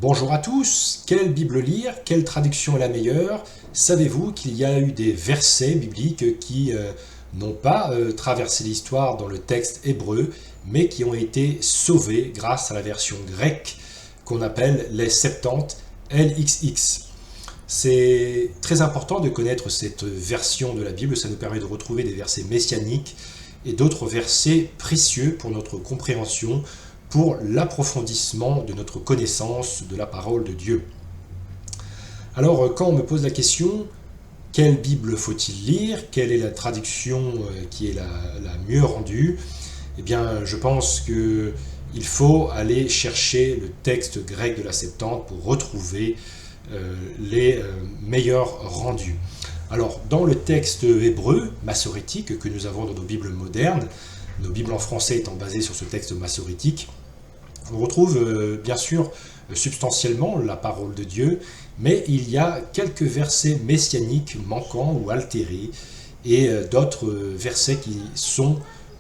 Bonjour à tous, quelle Bible lire? Quelle traduction est la meilleure? Savez-vous qu'il y a eu des versets bibliques qui n'ont pas traversé l'histoire dans le texte hébreu, mais qui ont été sauvés grâce à la version grecque qu'on appelle les Septante LXX. C'est très important de connaître cette version de la Bible, ça nous permet de retrouver des versets messianiques et d'autres versets précieux pour notre compréhension, pour l'approfondissement de notre connaissance de la parole de Dieu. Alors, quand on me pose la question, quelle Bible faut-il lire? Quelle est la traduction qui est la mieux rendue? Eh bien, je pense qu'il faut aller chercher le texte grec de la Septante pour retrouver les meilleurs rendus. Alors, dans le texte hébreu, massorétique, que nous avons dans nos Bibles modernes, nos Bibles en français étant basées sur ce texte massorétique, on retrouve bien sûr substantiellement la parole de Dieu, mais il y a quelques versets messianiques manquants ou altérés, et d'autres versets qui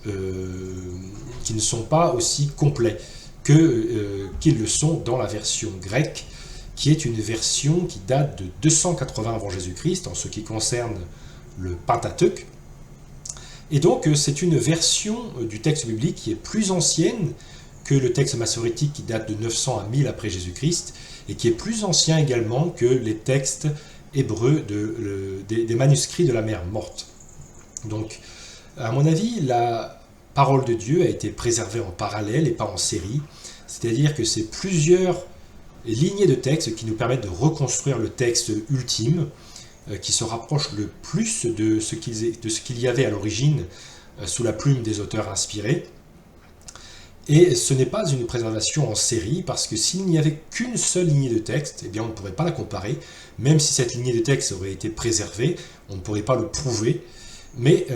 ne sont pas aussi complets qu'ils le sont dans la version grecque, qui est une version qui date de 280 avant Jésus-Christ en ce qui concerne le Pentateuque. Et donc c'est une version du texte biblique qui est plus ancienne que le texte massorétique qui date de 900 à 1000 après Jésus-Christ, et qui est plus ancien également que les textes hébreux des manuscrits de la mer morte. Donc, à mon avis, la parole de Dieu a été préservée en parallèle et pas en série, c'est-à-dire que c'est plusieurs lignées de texte qui nous permettent de reconstruire le texte ultime, qui se rapproche le plus de ce qu'il y avait à l'origine sous la plume des auteurs inspirés. Et ce n'est pas une préservation en série, parce que s'il n'y avait qu'une seule lignée de texte, eh bien on ne pourrait pas la comparer. Même si cette lignée de texte aurait été préservée, on ne pourrait pas le prouver. Mais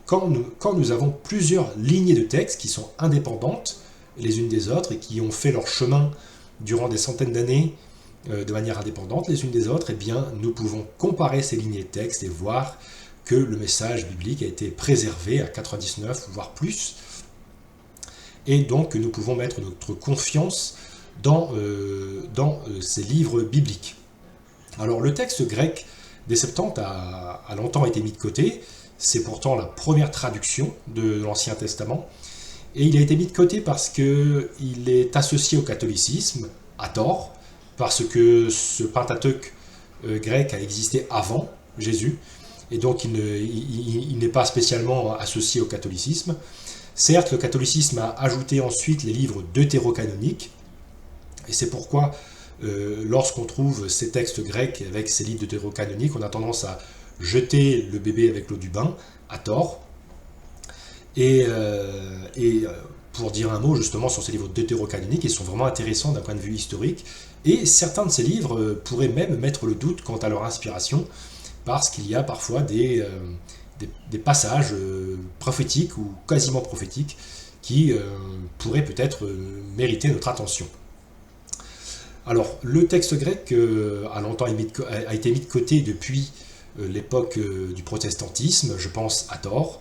quand nous avons plusieurs lignées de texte qui sont indépendantes les unes des autres et qui ont fait leur chemin durant des centaines d'années de manière indépendante les unes des autres, eh bien nous pouvons comparer ces lignées de texte et voir que le message biblique a été préservé à 99 voire plus. Et donc nous pouvons mettre notre confiance dans ces livres bibliques. Alors le texte grec des Septante a longtemps été mis de côté, c'est pourtant la première traduction de l'Ancien Testament, et il a été mis de côté parce qu'il est associé au catholicisme, à tort, parce que ce Pentateuque grec a existé avant Jésus, et donc il n'est pas spécialement associé au catholicisme. Certes, le catholicisme a ajouté ensuite les livres deutérocanoniques, et c'est pourquoi lorsqu'on trouve ces textes grecs avec ces livres deutérocanoniques, on a tendance à jeter le bébé avec l'eau du bain, à tort. Et pour dire un mot justement sur ces livres deutérocanoniques, ils sont vraiment intéressants d'un point de vue historique, et certains de ces livres pourraient même mettre le doute quant à leur inspiration, parce qu'il y a parfois des passages prophétiques ou quasiment prophétiques qui pourraient peut-être mériter notre attention. Alors, le texte grec a été mis de côté depuis l'époque du protestantisme, je pense à tort,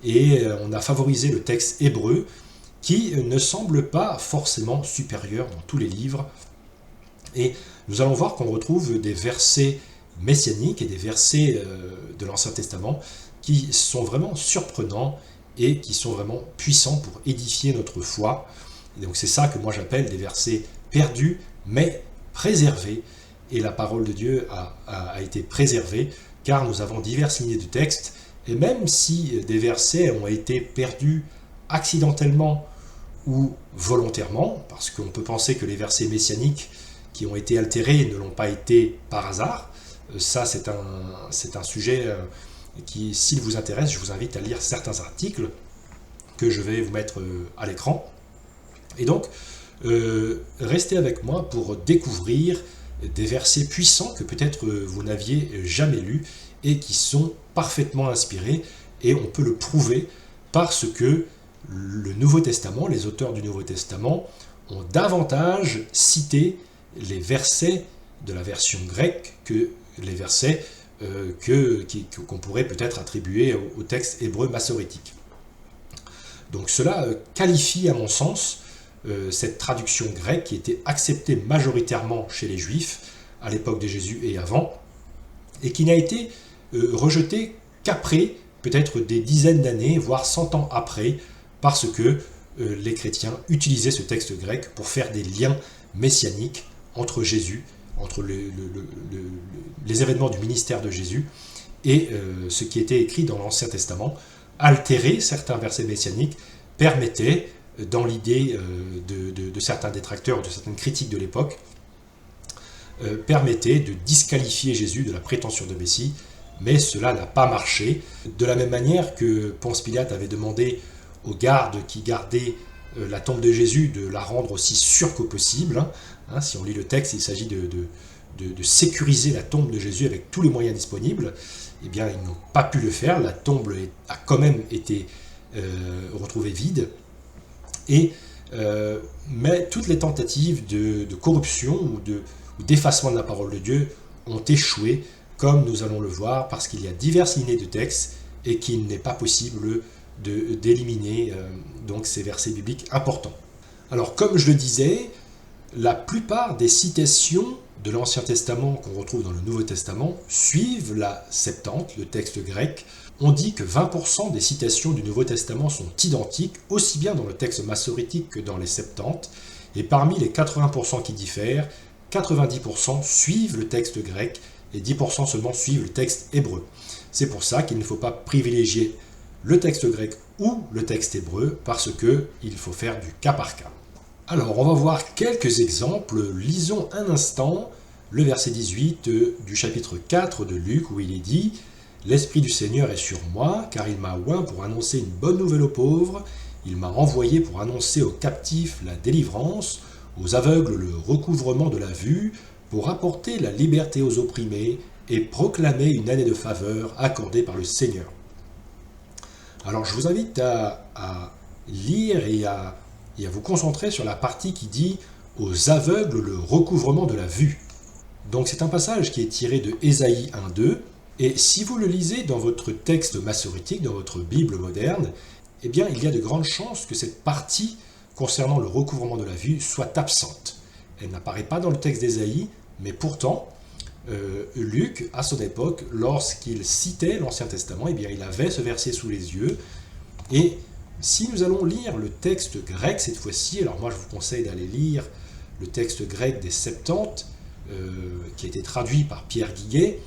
et on a favorisé le texte hébreu qui ne semble pas forcément supérieur dans tous les livres. Et nous allons voir qu'on retrouve des versets messianiques et des versets de l'Ancien Testament qui sont vraiment surprenants et qui sont vraiment puissants pour édifier notre foi. Et donc c'est ça que moi j'appelle des versets perdus mais préservés. Et la parole de Dieu a été préservée, car nous avons diverses lignées de texte, et même si des versets ont été perdus accidentellement ou volontairement, parce qu'on peut penser que les versets messianiques qui ont été altérés ne l'ont pas été par hasard, ça c'est un sujet qui, s'il vous intéresse, je vous invite à lire certains articles que je vais vous mettre à l'écran. Et donc, restez avec moi pour découvrir des versets puissants que peut-être vous n'aviez jamais lus et qui sont parfaitement inspirés, et on peut le prouver parce que le Nouveau Testament, les auteurs du Nouveau Testament ont davantage cité les versets de la version grecque que les versets qu'on pourrait peut-être attribuer au texte hébreu massorétique. Donc cela qualifie à mon sens cette traduction grecque qui était acceptée majoritairement chez les Juifs à l'époque de Jésus et avant, et qui n'a été rejetée qu'après, peut-être des dizaines d'années, voire 100 ans après, parce que les chrétiens utilisaient ce texte grec pour faire des liens messianiques entre Jésus, entre les événements du ministère de Jésus et ce qui était écrit dans l'Ancien Testament. Altérer certains versets messianiques permettait, dans l'idée de certains détracteurs, de certaines critiques de l'époque, permettait de disqualifier Jésus de la prétention de Messie, mais cela n'a pas marché. De la même manière que Ponce Pilate avait demandé aux gardes qui gardaient la tombe de Jésus de la rendre aussi sûre qu'au possible. Si on lit le texte, il s'agit de sécuriser la tombe de Jésus avec tous les moyens disponibles. Eh bien, ils n'ont pas pu le faire. La tombe a quand même été retrouvée vide. Mais toutes les tentatives de corruption ou d'effacement de la parole de Dieu ont échoué, comme nous allons le voir, parce qu'il y a diverses lignées de textes et qu'il n'est pas possible d'éliminer donc ces versets bibliques importants. Alors, comme je le disais, la plupart des citations de l'Ancien Testament qu'on retrouve dans le Nouveau Testament suivent la Septante, le texte grec. On dit que 20% des citations du Nouveau Testament sont identiques, aussi bien dans le texte massorétique que dans les Septantes, et parmi les 80% qui diffèrent, 90% suivent le texte grec et 10% seulement suivent le texte hébreu. C'est pour ça qu'il ne faut pas privilégier le texte grec ou le texte hébreu, parce qu'il faut faire du cas par cas. Alors, on va voir quelques exemples. Lisons un instant le verset 18 du chapitre 4 de Luc, où il est dit « L'Esprit du Seigneur est sur moi, car il m'a oint pour annoncer une bonne nouvelle aux pauvres. Il m'a envoyé pour annoncer aux captifs la délivrance, aux aveugles le recouvrement de la vue, pour apporter la liberté aux opprimés et proclamer une année de faveur accordée par le Seigneur. » Alors, je vous invite à lire et à vous concentrer sur la partie qui dit « aux aveugles le recouvrement de la vue ». Donc c'est un passage qui est tiré de Ésaïe 1.2, et si vous le lisez dans votre texte massorétique, dans votre Bible moderne, eh bien il y a de grandes chances que cette partie concernant le recouvrement de la vue soit absente. Elle n'apparaît pas dans le texte d'Ésaïe, mais pourtant, Luc, à son époque, lorsqu'il citait l'Ancien Testament, eh bien il avait ce verset sous les yeux, et si nous allons lire le texte grec cette fois-ci, alors moi je vous conseille d'aller lire le texte grec des Septantes, qui a été traduit par Pierre Guiguet,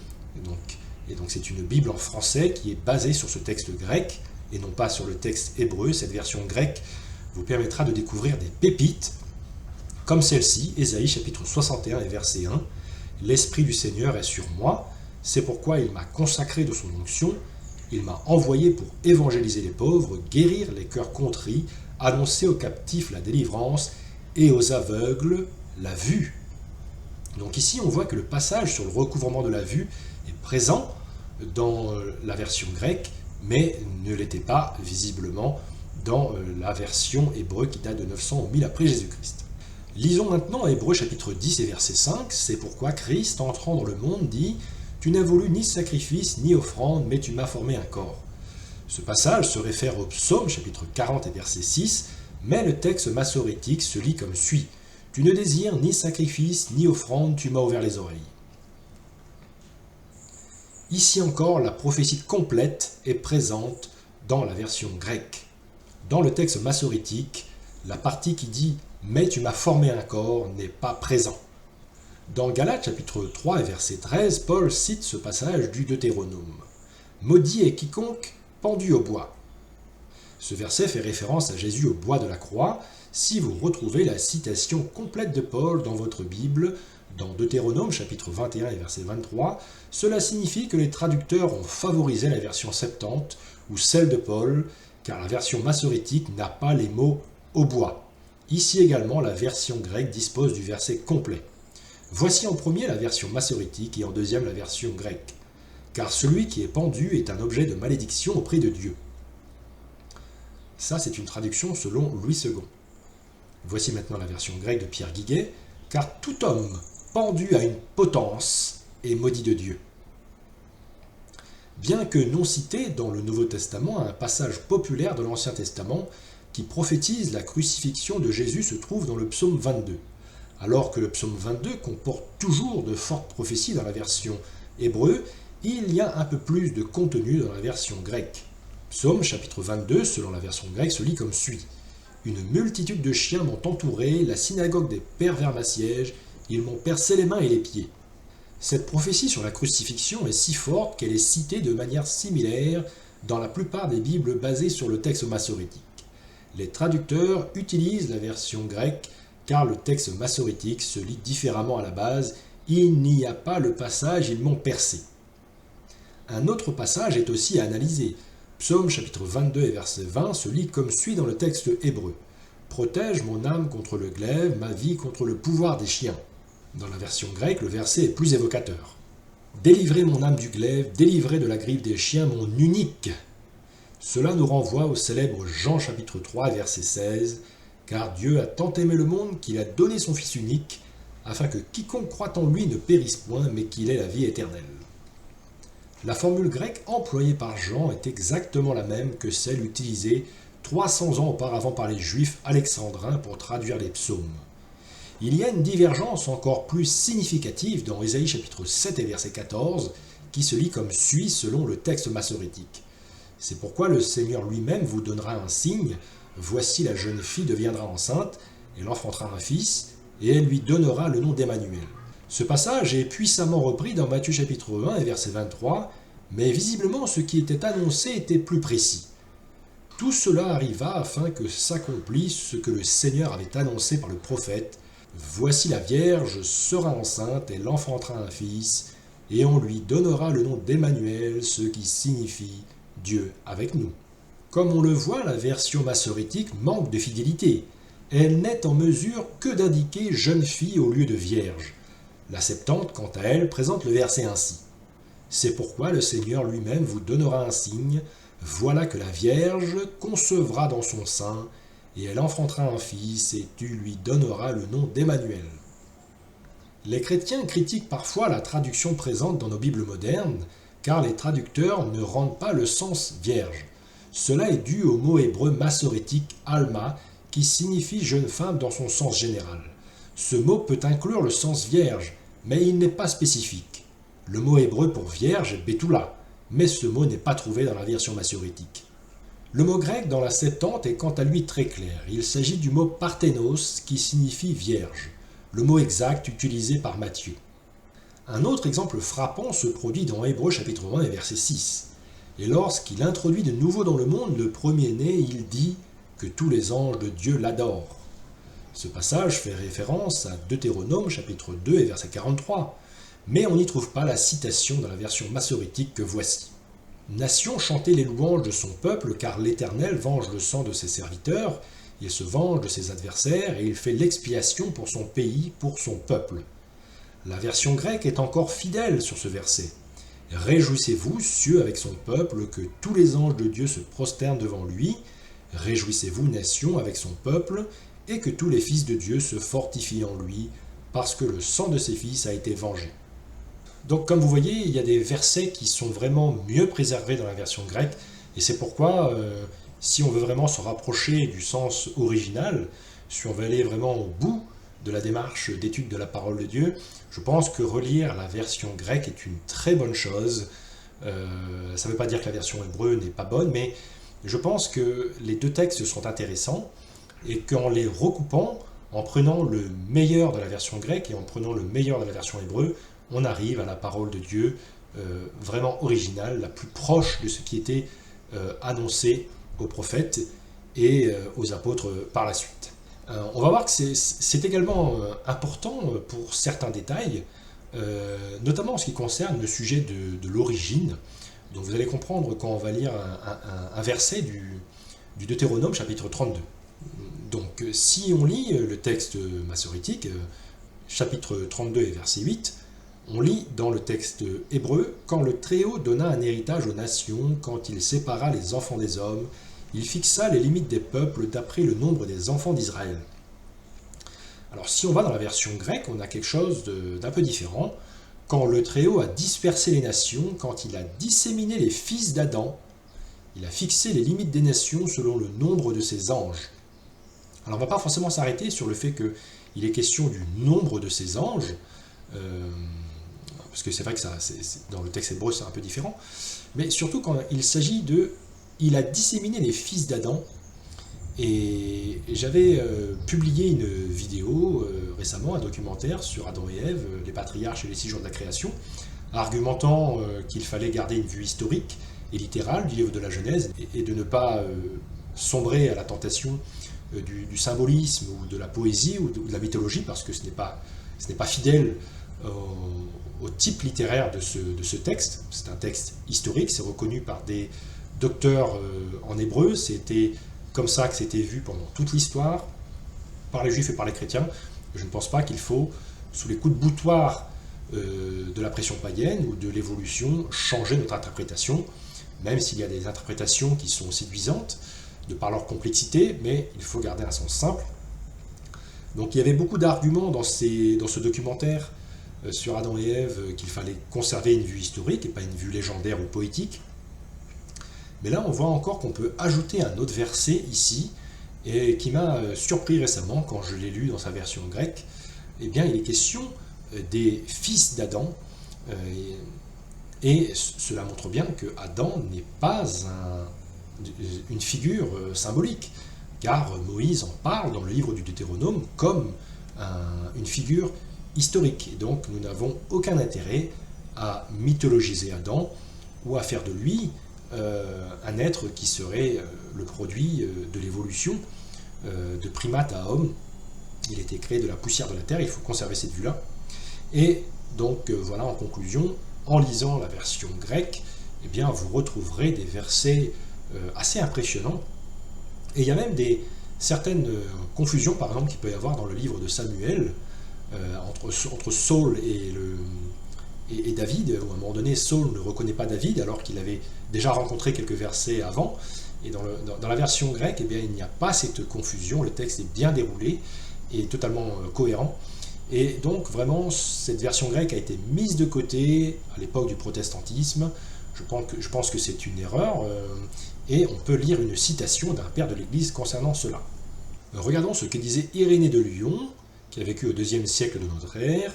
et donc c'est une Bible en français qui est basée sur ce texte grec, et non pas sur le texte hébreu. Cette version grecque vous permettra de découvrir des pépites, comme celle-ci, Ésaïe chapitre 61 et verset 1, « L'Esprit du Seigneur est sur moi, c'est pourquoi il m'a consacré de son onction, il m'a envoyé pour évangéliser les pauvres, guérir les cœurs contris, annoncer aux captifs la délivrance et aux aveugles la vue. » Donc ici, on voit que le passage sur le recouvrement de la vue est présent dans la version grecque, mais ne l'était pas visiblement dans la version hébreu qui date de 900 ou 1000 après Jésus-Christ. Lisons maintenant Hébreux chapitre 10 et verset 5, c'est pourquoi Christ, entrant dans le monde, dit « Tu n'as voulu ni sacrifice ni offrande, mais tu m'as formé un corps. » Ce passage se réfère au psaume chapitre 40 et verset 6, mais le texte massorétique se lit comme suit « Tu ne désires ni sacrifice ni offrande, tu m'as ouvert les oreilles. » Ici encore, la prophétie complète est présente dans la version grecque. Dans le texte massorétique, la partie qui dit « Mais tu m'as formé un corps » n'est pas présent. Dans Galates chapitre 3 et verset 13, Paul cite ce passage du Deutéronome. « Maudit est quiconque pendu au bois ». Ce verset fait référence à Jésus au bois de la croix. Si vous retrouvez la citation complète de Paul dans votre Bible, dans Deutéronome chapitre 21 et verset 23, cela signifie que les traducteurs ont favorisé la version septante ou celle de Paul, car la version massorétique n'a pas les mots « au bois ». Ici également, la version grecque dispose du verset complet. Voici en premier la version massorétique et en deuxième la version grecque. Car celui qui est pendu est un objet de malédiction auprès de Dieu. Ça, c'est une traduction selon Louis II. Voici maintenant la version grecque de Pierre Guiguet. Car tout homme pendu à une potence est maudit de Dieu. Bien que non cité dans le Nouveau Testament, un passage populaire de l'Ancien Testament qui prophétise la crucifixion de Jésus se trouve dans le psaume 22, alors que le psaume 22 comporte toujours de fortes prophéties dans la version hébreu, il y a un peu plus de contenu dans la version grecque. Psaume chapitre 22, selon la version grecque, se lit comme suit. « Une multitude de chiens m'ont entouré, la synagogue des pervers m'assiège, ils m'ont percé les mains et les pieds. » Cette prophétie sur la crucifixion est si forte qu'elle est citée de manière similaire dans la plupart des Bibles basées sur le texte massorétique. Les traducteurs utilisent la version grecque car le texte massorétique se lit différemment à la base. Il n'y a pas le passage « Ils m'ont percé ». Un autre passage est aussi à analyser. Psaume chapitre 22 et verset 20 se lit comme suit dans le texte hébreu. « Protège mon âme contre le glaive, ma vie contre le pouvoir des chiens ». Dans la version grecque, le verset est plus évocateur. « Délivrez mon âme du glaive, délivrez de la griffe des chiens mon unique ». Cela nous renvoie au célèbre Jean chapitre 3 verset 16. « Car Dieu a tant aimé le monde qu'il a donné son Fils unique, afin que quiconque croit en lui ne périsse point, mais qu'il ait la vie éternelle. » La formule grecque employée par Jean est exactement la même que celle utilisée 300 ans auparavant par les Juifs alexandrins pour traduire les psaumes. Il y a une divergence encore plus significative dans Ésaïe chapitre 7 et verset 14, qui se lit comme suit selon le texte massorétique. C'est pourquoi le Seigneur lui-même vous donnera un signe. Voici la jeune fille deviendra enceinte, elle enfantera un fils, et elle lui donnera le nom d'Emmanuel. Ce passage est puissamment repris dans Matthieu chapitre 1 et verset 23, mais visiblement ce qui était annoncé était plus précis. Tout cela arriva afin que s'accomplisse ce que le Seigneur avait annoncé par le prophète. Voici la Vierge sera enceinte, elle enfantera un fils, et on lui donnera le nom d'Emmanuel, ce qui signifie Dieu avec nous. Comme on le voit, la version massorétique manque de fidélité. Elle n'est en mesure que d'indiquer jeune fille au lieu de vierge. La Septante, quant à elle, présente le verset ainsi. C'est pourquoi le Seigneur lui-même vous donnera un signe. Voilà que la Vierge concevra dans son sein, et elle enfantera un fils, et tu lui donneras le nom d'Emmanuel. Les chrétiens critiquent parfois la traduction présente dans nos Bibles modernes, car les traducteurs ne rendent pas le sens vierge. Cela est dû au mot hébreu massorétique alma, qui signifie jeune femme dans son sens général. Ce mot peut inclure le sens vierge, mais il n'est pas spécifique. Le mot hébreu pour vierge est betula, mais ce mot n'est pas trouvé dans la version massorétique. Le mot grec dans la Septante est quant à lui très clair. Il s'agit du mot parthénos qui signifie vierge, le mot exact utilisé par Matthieu. Un autre exemple frappant se produit dans Hébreux chapitre 1 et verset 6. Et lorsqu'il introduit de nouveau dans le monde le premier-né, il dit que tous les anges de Dieu l'adorent. Ce passage fait référence à Deutéronome chapitre 2 et verset 43, mais on n'y trouve pas la citation dans la version massorétique que voici. Nation, chantez les louanges de son peuple, car l'Éternel venge le sang de ses serviteurs, il se venge de ses adversaires, et il fait l'expiation pour son pays, pour son peuple. La version grecque est encore fidèle sur ce verset. Réjouissez-vous, cieux, avec son peuple, que tous les anges de Dieu se prosternent devant lui. Réjouissez-vous, nations, avec son peuple, et que tous les fils de Dieu se fortifient en lui, parce que le sang de ses fils a été vengé. Donc comme vous voyez, il y a des versets qui sont vraiment mieux préservés dans la version grecque, et c'est pourquoi, si on veut vraiment se rapprocher du sens original, si on veut aller vraiment au bout de la démarche d'étude de la parole de Dieu, je pense que relire la version grecque est une très bonne chose. Ça ne veut pas dire que la version hébreu n'est pas bonne, mais je pense que les deux textes sont intéressants, et qu'en les recoupant, en prenant le meilleur de la version grecque et en prenant le meilleur de la version hébreu, on arrive à la parole de Dieu vraiment originale, la plus proche de ce qui était annoncé aux prophètes et aux apôtres par la suite. On va voir que c'est également important pour certains détails, notamment en ce qui concerne le sujet de l'origine. Donc vous allez comprendre quand on va lire un verset du Deutéronome chapitre 32. Donc si on lit le texte massorétique, chapitre 32 et verset 8, on lit dans le texte hébreu « Quand le Très-Haut donna un héritage aux nations, quand il sépara les enfants des hommes, il fixa les limites des peuples d'après le nombre des enfants d'Israël. » Alors si on va dans la version grecque, on a quelque chose d'un peu différent. « Quand le Très-Haut a dispersé les nations, quand il a disséminé les fils d'Adam, Il a fixé les limites des nations selon le nombre de ses anges. Alors on ne va pas forcément s'arrêter sur le fait qu'il est question du nombre de ses anges, parce que c'est vrai que dans le texte hébreu c'est un peu différent, mais surtout quand il s'agit de... Il a disséminé les fils d'Adam, et j'avais publié une vidéo récemment, un documentaire sur Adam et Ève, les patriarches et les 6 jours de la création, argumentant qu'il fallait garder une vue historique et littérale du livre de la Genèse, et de ne pas sombrer à la tentation du symbolisme ou de la poésie ou de la mythologie, parce que ce n'est pas fidèle au type littéraire de ce texte. C'est un texte historique, c'est reconnu par des docteurs en hébreu, c'était comme ça que c'était vu pendant toute l'histoire, par les juifs et par les chrétiens. Je ne pense pas qu'il faut, sous les coups de boutoir de la pression païenne ou de l'évolution, changer notre interprétation, même s'il y a des interprétations qui sont séduisantes, de par leur complexité, mais il faut garder un sens simple. Donc il y avait beaucoup d'arguments dans ce documentaire sur Adam et Ève, qu'il fallait conserver une vue historique et pas une vue légendaire ou poétique. Mais là, on voit encore qu'on peut ajouter un autre verset ici, et qui m'a surpris récemment quand je l'ai lu dans sa version grecque. Eh bien, il est question des fils d'Adam, et cela montre bien que Adam n'est pas une figure symbolique, car Moïse en parle dans le livre du Deutéronome comme une figure historique. Et donc, nous n'avons aucun intérêt à mythologiser Adam ou à faire de lui un être qui serait le produit de l'évolution de primate à homme. Il était créé de la poussière de la terre, il faut conserver cette vue-là. Et donc voilà, en conclusion, en lisant la version grecque, eh bien, vous retrouverez des versets assez impressionnants. Et il y a même certaines confusions, par exemple, qu'il peut y avoir dans le livre de Samuel, entre Saul et David, où à un moment donné, Saul ne reconnaît pas David, alors qu'il avait déjà rencontré quelques versets avant. Et dans la version grecque, eh bien, il n'y a pas cette confusion, le texte est bien déroulé et totalement cohérent. Et donc, vraiment, cette version grecque a été mise de côté à l'époque du protestantisme. Je pense que c'est une erreur, et on peut lire une citation d'un père de l'Église concernant cela. Regardons ce que disait Irénée de Lyon, qui a vécu au IIe siècle de notre ère.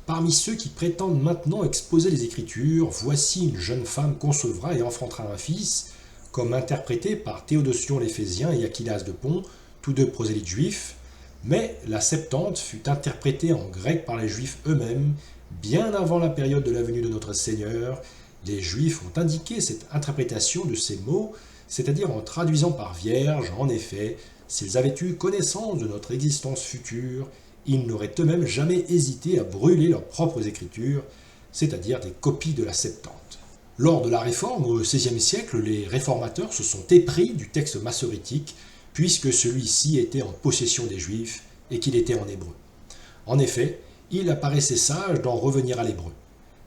Parmi ceux qui prétendent maintenant exposer les Écritures, voici une jeune femme concevra et enfantera un fils, comme interprété par Théodotion l'Éphésien et Aquilas de Pont, tous deux prosélytes juifs, mais la Septante fut interprétée en grec par les Juifs eux-mêmes, bien avant la période de la venue de notre Seigneur. Les Juifs ont indiqué cette interprétation de ces mots, c'est-à-dire en traduisant par vierge. En effet, s'ils avaient eu connaissance de notre existence future, ils n'auraient eux-mêmes jamais hésité à brûler leurs propres écritures, c'est-à-dire des copies de la Septante. Lors de la Réforme, au XVIe siècle, les réformateurs se sont épris du texte massorétique, puisque celui-ci était en possession des Juifs et qu'il était en hébreu. En effet, il apparaissait sage d'en revenir à l'hébreu.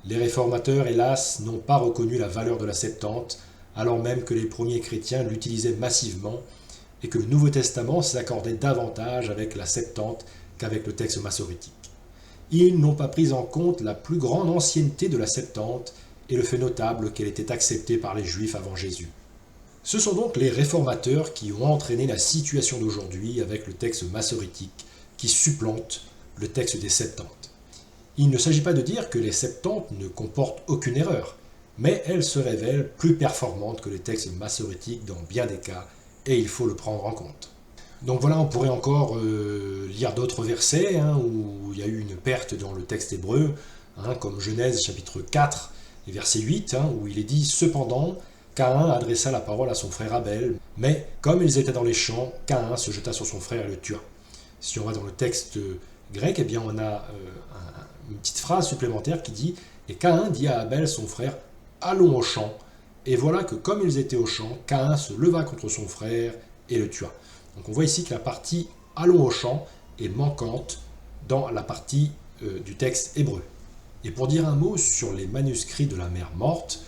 Les réformateurs, hélas, n'ont pas reconnu la valeur de la Septante, alors même que les premiers chrétiens l'utilisaient massivement et que le Nouveau Testament s'accordait davantage avec la Septante qu'avec le texte massorétique. Ils n'ont pas pris en compte la plus grande ancienneté de la Septante et le fait notable qu'elle était acceptée par les Juifs avant Jésus. Ce sont donc les réformateurs qui ont entraîné la situation d'aujourd'hui avec le texte massorétique qui supplante le texte des Septantes. Il ne s'agit pas de dire que les Septantes ne comportent aucune erreur, mais elles se révèlent plus performantes que les textes massorétiques dans bien des cas, et il faut le prendre en compte. Donc voilà, on pourrait encore lire d'autres versets où il y a eu une perte dans le texte hébreu, comme Genèse chapitre 4, et verset 8, où il est dit « Cependant, Caïn adressa la parole à son frère Abel, mais comme ils étaient dans les champs, Caïn se jeta sur son frère et le tua. » Si on va dans le texte grec, eh bien on a une petite phrase supplémentaire qui dit « Et Caïn dit à Abel son frère, allons au champ. Et voilà que comme ils étaient au champ, Caïn se leva contre son frère et le tua. » Donc on voit ici que la partie « allons au champ » est manquante dans la partie du texte hébreu. Et pour dire un mot sur les manuscrits de la mer morte,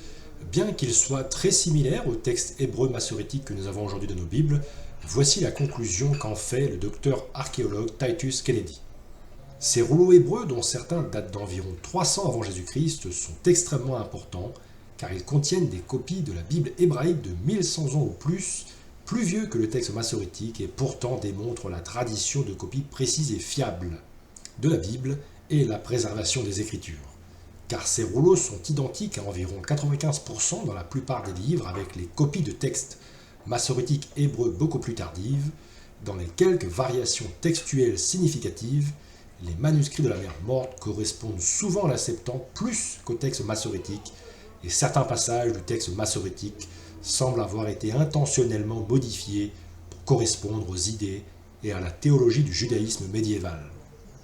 bien qu'ils soient très similaires au texte hébreu massorétique que nous avons aujourd'hui dans nos Bibles, voici la conclusion qu'en fait le docteur archéologue Titus Kennedy. Ces rouleaux hébreux, dont certains datent d'environ 300 avant Jésus-Christ, sont extrêmement importants car ils contiennent des copies de la Bible hébraïque de 1100 ans ou plus vieux que le texte massorétique, et pourtant démontrent la tradition de copies précises et fiables de la Bible et la préservation des Écritures. Car ces rouleaux sont identiques à environ 95% dans la plupart des livres, avec les copies de textes massorétiques hébreux beaucoup plus tardives. Dans les quelques variations textuelles significatives, les manuscrits de la mer Morte correspondent souvent à la Septante plus qu'au texte massorétique, et certains passages du texte massorétique semblent avoir été intentionnellement modifiés pour correspondre aux idées et à la théologie du judaïsme médiéval.